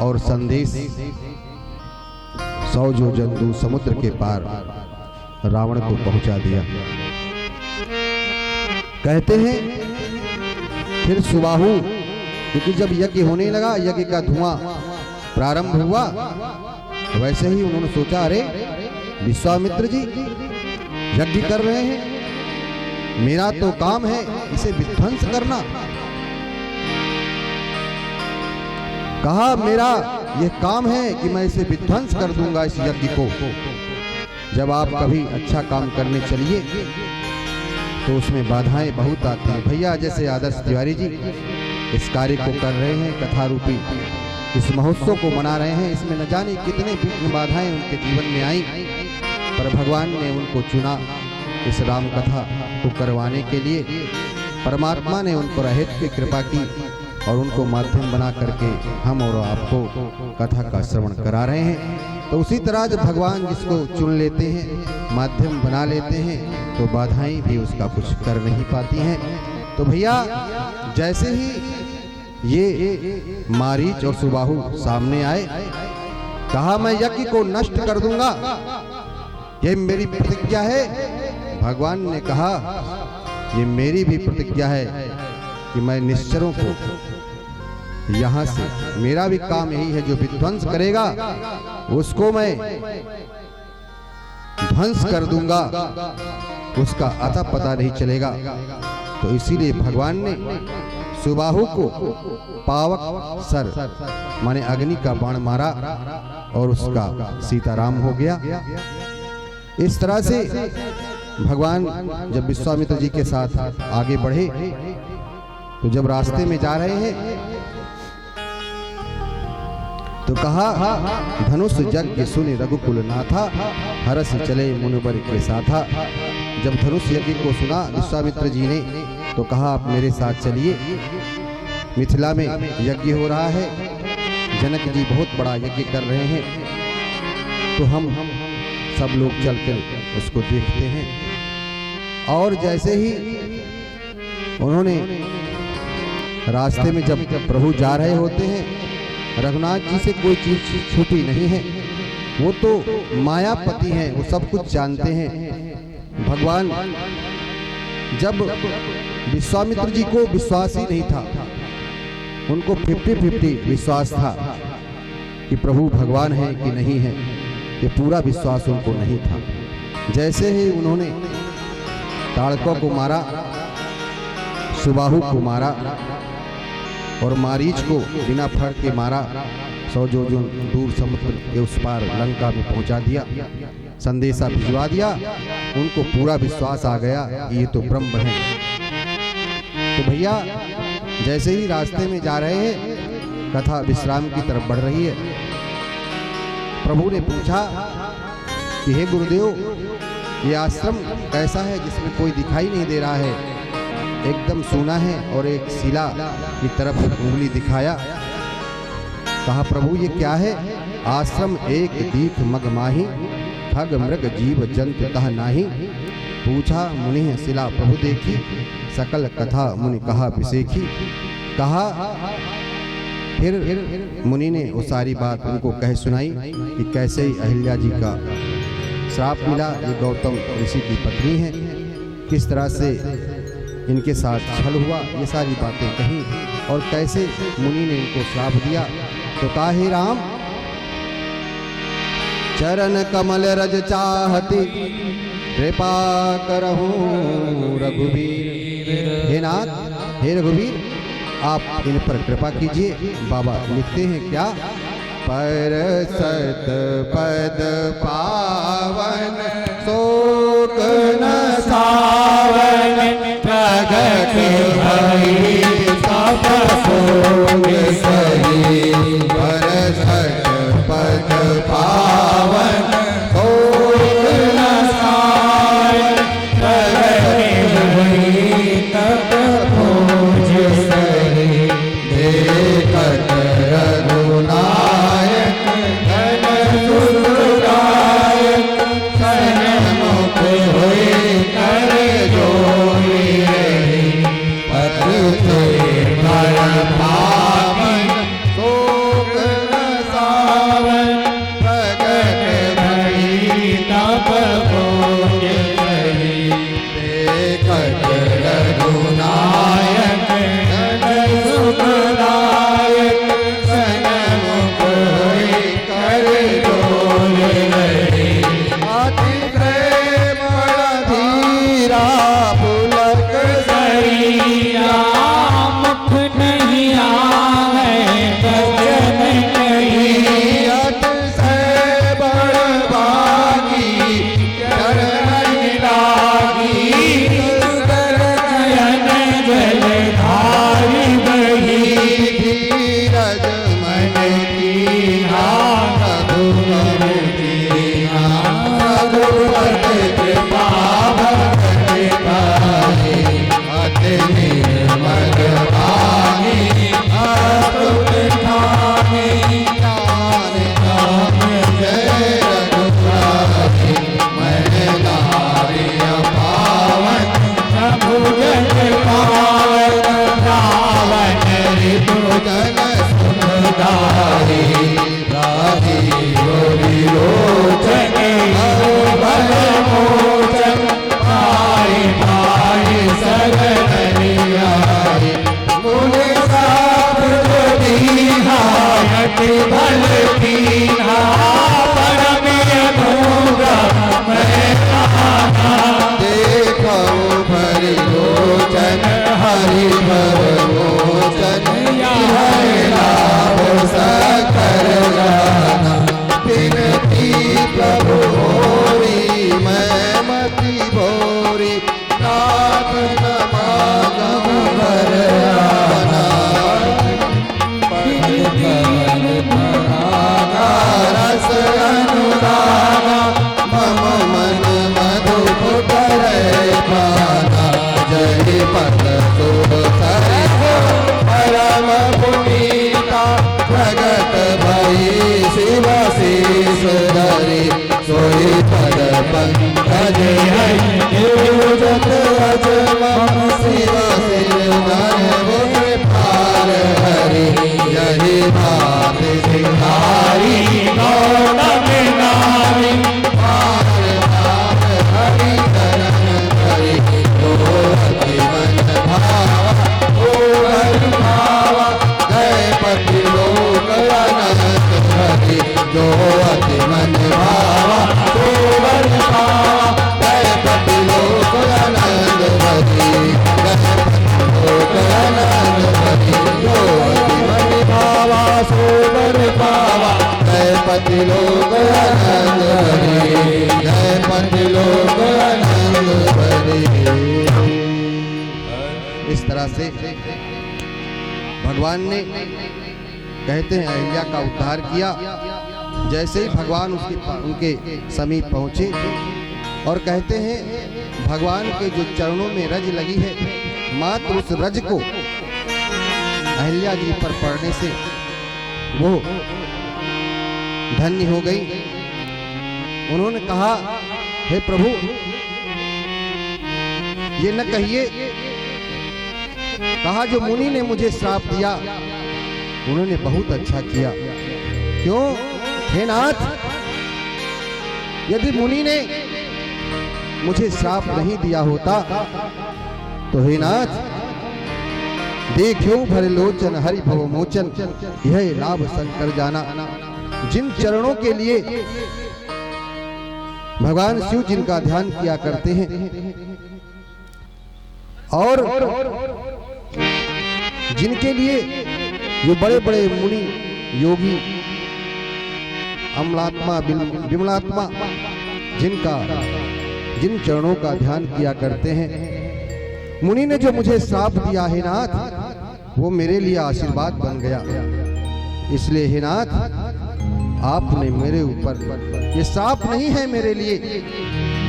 और संदेश 100 योजन दूर समुद्र के पार रावण को पहुंचा दिया। कहते हैं फिर सुबाहु, क्योंकि जब यज्ञ होने लगा, यज्ञ का धुआं प्रारंभ हुआ, वैसे ही उन्होंने सोचा, अरे विश्वामित्र जी यज्ञ कर रहे हैं, मेरा तो काम है इसे विध्वंस करना। कहा मेरा यह काम है कि मैं इसे विध्वंस कर दूंगा इस यज्ञ को। जब आप कभी अच्छा काम करने चलिए तो उसमें बाधाएं बहुत आती हैं। भैया जैसे आदर्श तिवारी जी इस कार्य को कर रहे हैं, कथा रूपी इस महोत्सव को मना रहे हैं, इसमें न जाने कितने विघ्न बाधाएं उनके जीवन में आई, पर भगवान ने उनको चुना इस राम कथा को करवाने के लिए। परमात्मा ने उनको रहत की कृपा की और उनको माध्यम बना करके हम और आपको कथा का श्रवण करा रहे हैं। तो उसी तरह जब भगवान जिसको चुन लेते हैं, माध्यम बना लेते हैं, तो बाधाएं भी उसका कुछ कर नहीं पाती हैं। तो भैया जैसे ही ये मारीच और सुबाहु सामने आए, कहा मैं यज्ञ को नष्ट कर दूंगा, ये मेरी प्रतिज्ञा है। भगवान ने कहा ये मेरी भी प्रतिज्ञा है कि मैं निश्चरों को यहां से, मेरा भी काम यही है, जो विध्वंस करेगा उसको मैं ध्वंस कर दूंगा, उसका अता पता नहीं चलेगा। तो इसीलिए भगवान ने सुबाहु को पावक सर माने अग्नि का बाण मारा और उसका सीताराम हो गया। इस तरह से भगवान जब विश्वामित्र जी के साथ आगे बढ़े, तो जब रास्ते में जा रहे हैं तो कहा धनुष यज्ञ सुनि रघुकुल नाथा, हरस चले मुनिवर के साथा। जब धनुष यज्ञ को सुना विश्वामित्र जी ने तो कहा आप मेरे साथ चलिए, मिथिला में यज्ञ हो रहा है, जनक जी बहुत बड़ा यज्ञ कर रहे हैं, तो हम सब लोग चलकर उसको देखते हैं। और जैसे ही उन्होंने रास्ते में जब प्रभु जा रहे होते हैं, रघुनाथ जी से कोई चीज छुपी नहीं है, वो तो मायापति हैं, वो सब कुछ जानते हैं। भगवान जब विश्वामित्र जी को विश्वास ही नहीं था, उनको 50-50 विश्वास था कि प्रभु भगवान है कि नहीं है, ये पूरा विश्वास उनको नहीं था। जैसे ही उन्होंने ताड़कों को मारा, सुबाहु को मारा और मारीच को बिना फड़ के मारा, 100 योजन दूर समुद्र के उस पार लंका में पहुंचा दिया, संदेशा भिजवा दिया, उनको पूरा विश्वास आ गया ये तो ब्रह्म है। तो भैया जैसे ही रास्ते में जा रहे हैं, कथा विश्राम की तरफ बढ़ रही है, प्रभु ने पूछा कि हे गुरुदेव ये आश्रम कैसा है जिसमें कोई दिखाई नहीं दे रहा है, एकदम सूना है, और एक शिला की तरफ उंगली दिखाया। कहा प्रभु ये क्या है? आश्रम एक दीख मगमाही, ठग मृग जीव जंतु तह नाही। पूछा मुनि शिला प्रभु देखी, सकल कथा मुनि कहा विसेखी। कहा फिर मुनि ने वो सारी बात उनको कह सुनाई कि कैसे ही अहिल्या जी का श्राप मिला, ये गौतम ऋषि की पत्नी है, किस तरह से इनके साथ छल हुआ, ये सारी बातें कही, और कैसे मुनि ने इनको श्राप दिया। तो काहे राम चरण कमल रज चाहती, कृपा करहु रघुवीर। हे नाथ, हे रघुवीर, आप इन पर कृपा कीजिए। बाबा लिखते हैं क्या? पर सत पद पावन शोक न सावन, प्रगट भई सब सोग सही। पर सत पद पावन शोक न सावन, प्रगट भई तब खोज सही। देखत रघुनायक धन सुरगायक, सन्मुख होए कर जोई रही। पथ से भय पावन इस तरह से भगवान ने कहते हैं अहिल्या का उद्धार किया। जैसे ही भगवान उनके समीप पहुंचे और कहते हैं भगवान के जो चरणों में रज लगी है, मात्र उस रज को अहिल्या जी पर पड़ने से वो धन्य हो गई। उन्होंने कहा, हे प्रभु ये न कहिए, कहा जो मुनि ने मुझे श्राप दिया उन्होंने बहुत अच्छा किया। क्यों हे नाथ, यदि मुनि ने मुझे श्राप नहीं दिया होता तो हे नाथ देखो भरे लोचन हरि भव मोचन, यह लाभ शंकर जाना। जिन चरणों के लिए भगवान शिव जिनका ध्यान किया करते हैं और जिनके लिए जो बड़े बड़े मुनि योगी अमलात्मा विमलात्मा जिन चरणों का ध्यान किया करते हैं, मुनि ने जो मुझे श्राप दिया है नाथ, वो मेरे लिए आशीर्वाद बन गया। इसलिए हे नाथ आपने मेरे ऊपर, ये श्राप नहीं है मेरे लिए,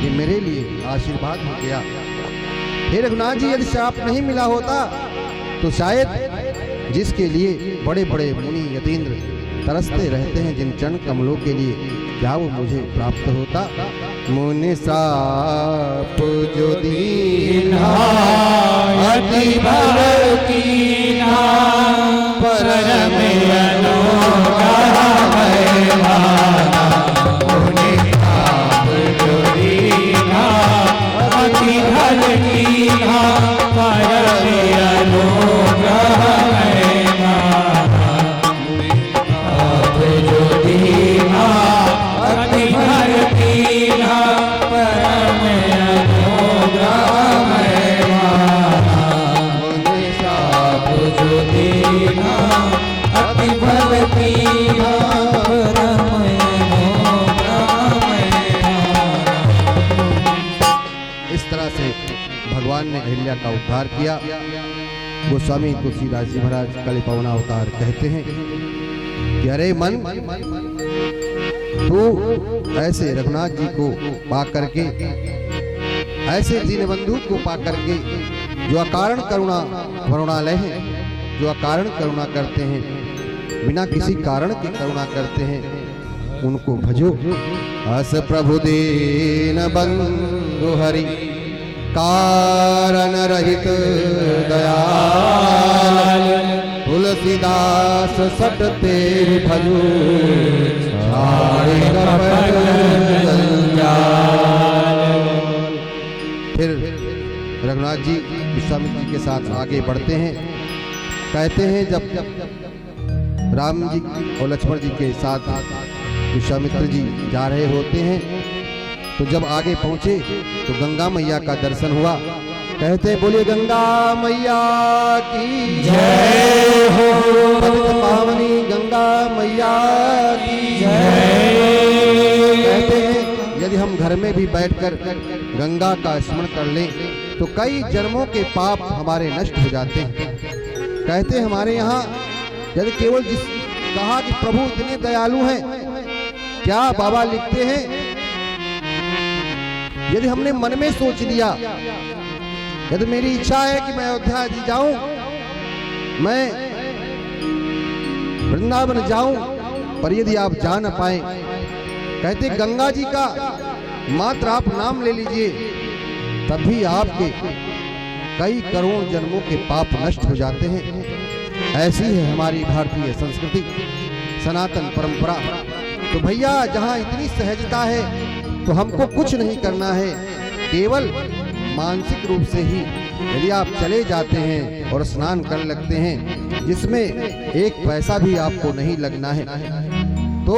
ये मेरे लिए आशीर्वाद हो गया। हे रघुनाथ जी, यदि श्राप नहीं मिला होता तो शायद जिसके लिए बड़े बड़े मुनि यतीन्द्र तरसते रहते हैं, जिन चरण कमलों के लिए, क्या वो मुझे प्राप्त होता। मुनि श्राप जो दीन्हा अति भव कीन्हा, परम अनुग्रह भयभाना। मुनि श्राप जो दीन्हा अति भव कीन्हा, परम अनुग्रह भयभाना। मुनि श्राप जो दीन्हा अति भव कीन्हा, परम अनुग्रह भयभाना। मुनि श्राप जो दीन्हा अति भव कीन्हा, परम अनुग्रह भयभाना। इस तरह से भगवान ने अहिल्या का उद्धार किया। गोस्वामी तुलसीदास जी महाराज कलि पवना अवतार कहते हैं कि अरे मन, तू ऐसे रघुनाथ जी को पा करके, ऐसे दीनबंधु को पा करके जो अकारण करुणा वरुणालय हैं, जो अकारण करुणा करते हैं, बिना किसी कारण के करुणा करते हैं, उनको भजो। अस प्रभु दीन बंधु हरि, कारण रहित दयाल, तुलसीदास तुलसीदास सटते भजो छाड़े कपट जंजाल। फिर रघुनाथ जी विश्वामित्र जी के साथ आगे बढ़ते हैं। कहते हैं जब राम जी और लक्ष्मण जी के साथ विश्वामित्र जी जा रहे होते हैं तो जब आगे पहुंचे तो गंगा मैया का दर्शन हुआ। कहते बोलिए गंगा मैया की जय हो, पवित्र पावनी गंगा मैया की जय। कहते हैं यदि हम घर में भी बैठकर गंगा का स्मरण कर लें तो कई जन्मों के पाप हमारे नष्ट हो जाते हैं। कहते हमारे यहाँ यदि केवल जिस कहा कि प्रभु इतने दयालु हैं, क्या बाबा लिखते हैं यदि हमने मन में सोच लिया, यदि मेरी इच्छा है कि मैं अयोध्या जी जाऊं, मैं वृंदावन जाऊं, पर यदि आप जा न पाए, कहते गंगा जी का मात्र आप नाम ले लीजिए तब भी आपके कई करोड़ जन्मों के पाप नष्ट हो जाते हैं। ऐसी है हमारी भारतीय संस्कृति, सनातन परंपरा। तो भैया जहां इतनी सहजता है तो हमको कुछ नहीं करना है, केवल मानसिक रूप से ही यदि आप चले जाते हैं और स्नान कर लगते हैं जिसमें एक पैसा भी आपको नहीं लगना है। तो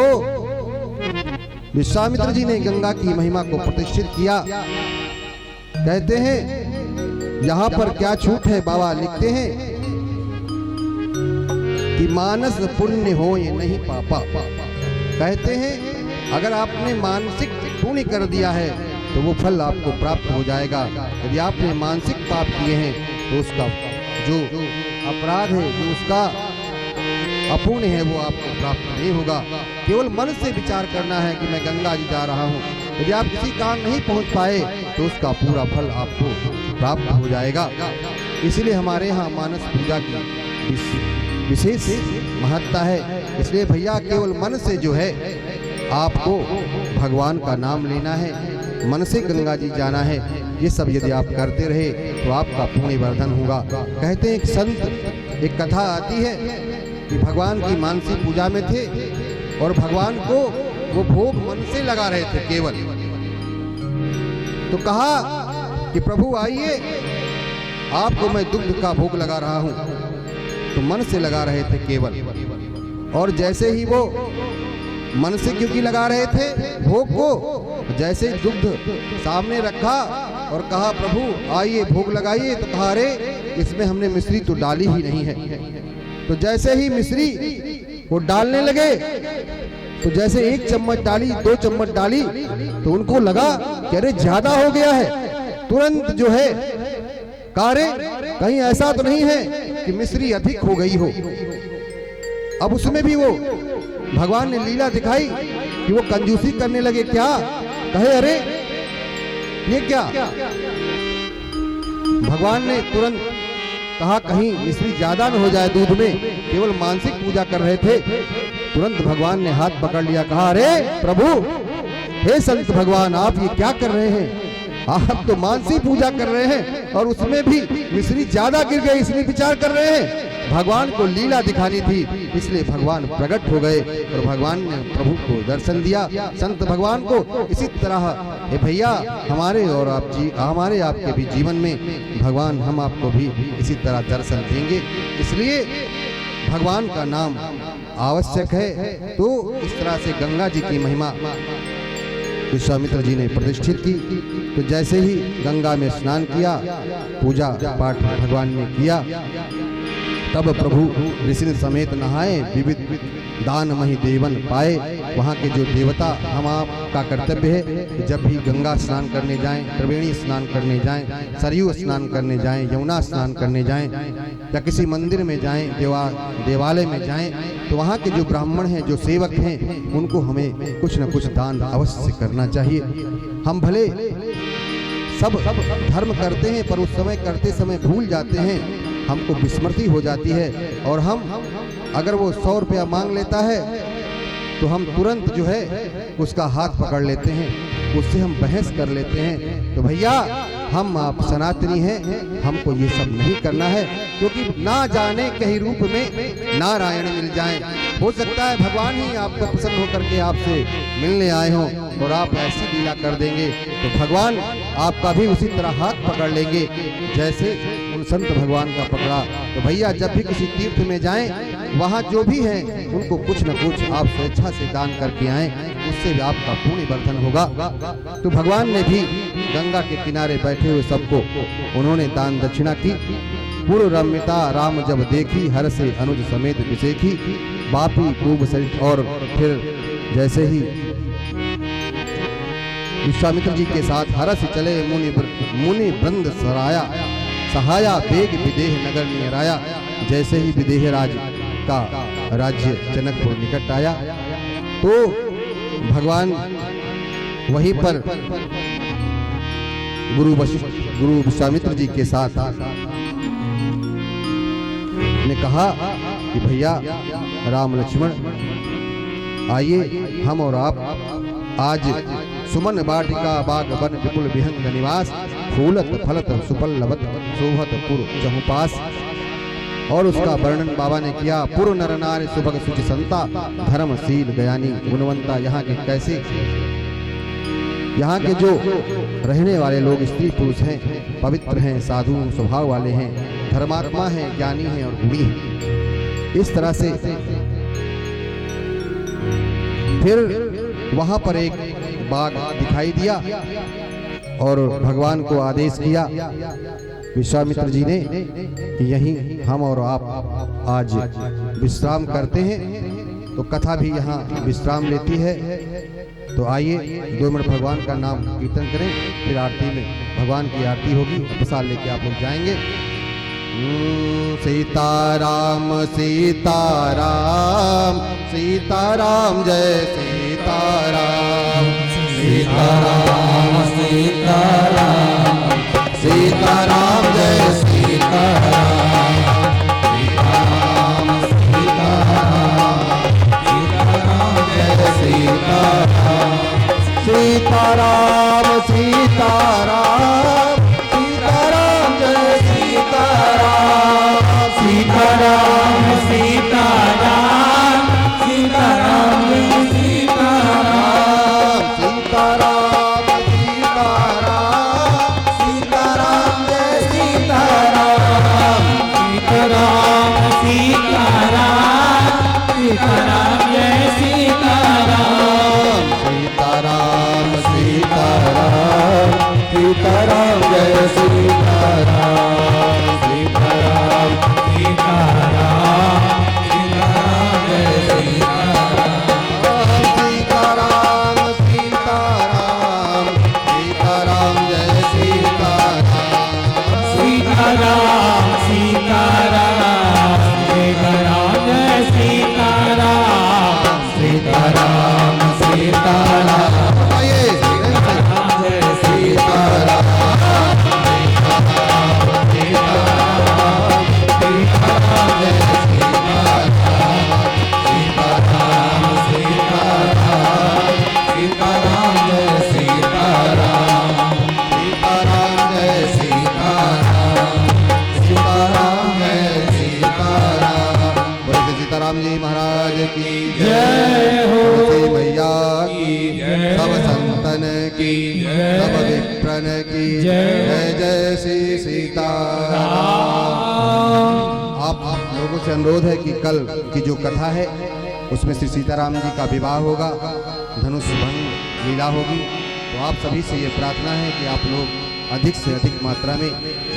विश्वामित्र जी ने गंगा की महिमा को प्रतिष्ठित किया। कहते हैं यहाँ पर क्या छूट है, बाबा लिखते हैं कि मानस पुण्य हो ये नहीं पापा। कहते हैं अगर आपने मानसिक पुण्य कर दिया है तो वो फल आपको प्राप्त हो जाएगा। यदि आपने मानसिक पाप किए हैं तो उसका जो अपराध है, जो उसका अपुण्य है, वो आपको प्राप्त नहीं होगा। केवल मन से विचार करना है कि मैं गंगा जी जा रहा हूँ। यदि आप किसी कारण नहीं पहुँच पाए तो उसका पूरा फल आपको प्राप्त हो जाएगा। इसलिए हमारे यहाँ मानस पूजा की विशेष महत्ता है। इसलिए भैया केवल मन से जो है आपको भगवान का नाम लेना है, मन से गंगा जी जाना है। ये सब यदि आप करते रहे तो आपका पुण्य वर्धन होगा। कहते हैं एक संत, एक कथा आती है कि भगवान की मानसी पूजा में थे और भगवान को वो भोग मन से लगा रहे थे केवल। तो कहा कि प्रभु आइए, आपको मैं दुग्ध का भोग लगा रहा हूं। तो मन से लगा रहे थे केवल, और जैसे ही वो मन से क्योंकि लगा रहे थे भोग को, जैसे दुग्ध सामने रखा और कहा प्रभु आइए भोग लगाइए, तो कहा अरे इसमें हमने मिश्री तो डाली ही नहीं है। तो जैसे ही मिश्री वो डालने लगे तो जैसे 1 चम्मच डाली, 2 चम्मच डाली, तो उनको लगा कि अरे ज्यादा हो गया है। तुरंत जो है कारे कहीं ऐसा तो नहीं है कि मिश्री अधिक हो गई हो। अब उसमें भी वो भगवान ने लीला दिखाई कि वो कंजूसी करने लगे। क्या कहे अरे ये क्या, भगवान ने तुरंत कहा कहीं मिश्री ज्यादा न हो जाए दूध में। केवल मानसिक पूजा कर रहे थे, तुरंत भगवान ने हाथ पकड़ लिया, कहा अरे प्रभु, हे संत भगवान, आप ये क्या कर रहे हैं? आप तो मानसिक पूजा कर रहे हैं और उसमें भी मिश्री ज्यादा गिर गई, इसलिए विचार कर रहे हैं। भगवान को लीला दिखानी थी, इसलिए भगवान प्रकट हो गए और भगवान ने प्रभु को दर्शन दिया, संत भगवान को। इसी तरह हे भैया हमारे और हमारे आपके भी जीवन में भगवान हम आपको भी इसी तरह दर्शन देंगे। इसलिए भगवान का नाम आवश्यक है। तो इस तरह से गंगा जी की महिमा विश्वामित्र जी ने प्रतिष्ठित की। तो जैसे ही गंगा में स्नान किया, पूजा पाठ भगवान ने किया, तब प्रभु ऋषि समेत नहाए, विविध दान मही देवन पाए। वहाँ के जो देवता, हम आपका कर्तव्य है कि जब भी गंगा स्नान करने जाएं, त्रिवेणी स्नान करने जाएं, सरयू स्नान करने जाएं, यमुना स्नान करने जाएं, या किसी मंदिर में जाएं, देवालय में जाएं, तो वहाँ के जो ब्राह्मण हैं, जो सेवक हैं, उनको हमें कुछ न कुछ दान अवश्य करना चाहिए। हम भले सब धर्म करते हैं पर उस समय करते समय भूल जाते हैं, हमको विस्मृति हो जाती है। और हम अगर वो 100 रुपया मांग लेता है तो हम तुरंत जो है उसका हाथ पकड़ लेते हैं, उससे हम बहस कर लेते हैं। तो भैया हम आप सनातनी हैं, हमको ये सब नहीं करना है, क्योंकि ना जाने कहीं रूप में नारायण मिल जाएं। हो सकता है भगवान ही आपको प्रसन्न होकर के आपसे मिलने आए हों और आप ऐसी लीला कर देंगे तो भगवान आपका भी उसी तरह हाथ पकड़ लेंगे जैसे उन संत भगवान का पकड़ा। तो भैया जब भी किसी तीर्थ में जाएं, वहाँ जो भी हैं उनको कुछ न कुछ आप स्वेच्छा से दान करके आएं, उससे भी आपका पुण्य वर्धन होगा। तो भगवान ने भी गंगा के किनारे बैठे हुए सबको उन्होंने दान दक्षिणा की। पूर्व रम्यता राम जब देखी, हर से अनुज समेत विसेखी, बापी खूब सरित। और फिर जैसे ही विश्वामित्र जी के साथ हरस चले मुनि वृंद सराया, सहाया बेग विदेह नगर नियराया। जैसे ही विदेह राज का राज्य जनकपुर निकट आया तो भगवान वहीं पर गुरु विश्वामित्र जी के साथ ने कहा कि भैया राम लक्ष्मण आइए, हम और आप आज सुमन वाटिका बाग वन विपुल विहंग निवास, फूलत फलत सुपल्लवत शोभत पुर चहुपास। और उसका वर्णन बाबा ने किया। पुर नर नारी सुभग सुचि संता, धर्मशील गयानी गुणवंता। यहाँ के कैसे, यहाँ के जो रहने वाले लोग स्त्री पुरुष हैं, पवित्र हैं, साधु स्वभाव वाले हैं, धर्मात्मा हैं, ज्ञानी हैं और गुणी हैं। इस तरह से फिर वहां पर एक बाग दिखाई दिया और भगवान को आदेश किया विश्वामित्र जी ने कि यहीं हम और आप आज विश्राम करते हैं। तो कथा भी यहाँ विश्राम लेती है। तो आइए 2 मिनट भगवान का नाम कीर्तन करें, फिर आरती में भगवान की आरती होगी। प्रसाद लेके आप लोग जाएंगे। सीताराम सीताराम सीताराम जय सीताराम, सीताराम सीताराम सीताराम जय सीताराम, सीताराम सीताराम सीताराम जय सीताराम, सीताराम सीताराम सीताराम जय सीताराम, सीताराम सीताराम सीताराम जय सीताराम, सीताराम सीताराम सीताराम जय सीताराम, सीताराम सीताराम सीताराम जय सीताराम, सीताराम सीताराम सीताराम जय सीताराम, सीताराम सीताराम सीताराम जय सीताराम, सीताराम सीताराम सीताराम जय सीताराम, सीताराम सीताराम सीताराम जय सीताराम, सीताराम सीताराम जय सीताराम, सीताराम जी महाराज की जय हो, मैया की सब संतन की सब विप्रन की जय जय श्री सीताराम। आप लोगों से अनुरोध है कि कल की जो कथा है उसमें श्री सीताराम जी का विवाह होगा, धनुष भंग लीला होगी। तो आप सभी से ये प्रार्थना है कि आप लोग अधिक से अधिक मात्रा में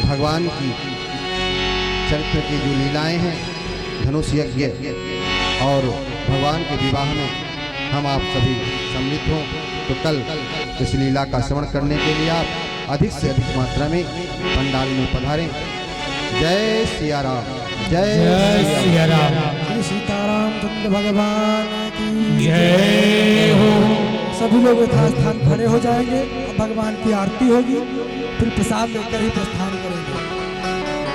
भगवान की चरित्र की जो लीलाएं हैं, धनुष यज्ञ और भगवान के विवाह में हम आप सभी सम्मिलित हों। तो कल इस लीला का श्रवण करने के लिए आप अधिक से अधिक मात्रा में पंडाल में पधारें। जय सिया राम, जय सिया राम, सीताराम चंद्र भगवान की जय हो। सभी लोग यथास्थान खड़े हो जाएंगे। अब भगवान की आरती होगी, फिर प्रसाद लेकर ही प्रस्थान करेंगे।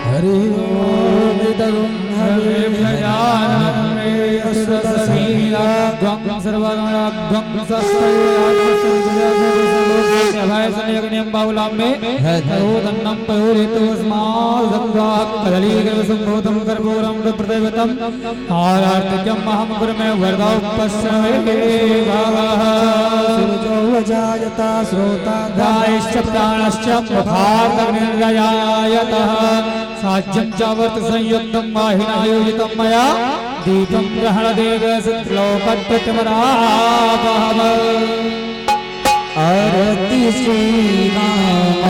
हरि ओम तरुण हरे भयानमे असुरसीला गंग सर्वगण गंग सस्ते अभयसनयज्ञं बाहुलां मे तरोदन्नं पयोरितोऽस्मादङ्गाः कदलीगर्भसम्भूतं कर्पूरं रुद्रदेवतम् आरार्तिक्यम् अहं गुरुमे वरदौ पश्यमे भवः सूरजो वजायता श्रोता गायश्च प्राणश्च मुखार्दग्निर्गयायतः साज्यं च वर्तसंयुक्तं वाहिनः योजितं मया दीपं ग्रहणदेव सत्लोकप्रतिमरापहम् आरती श्री राम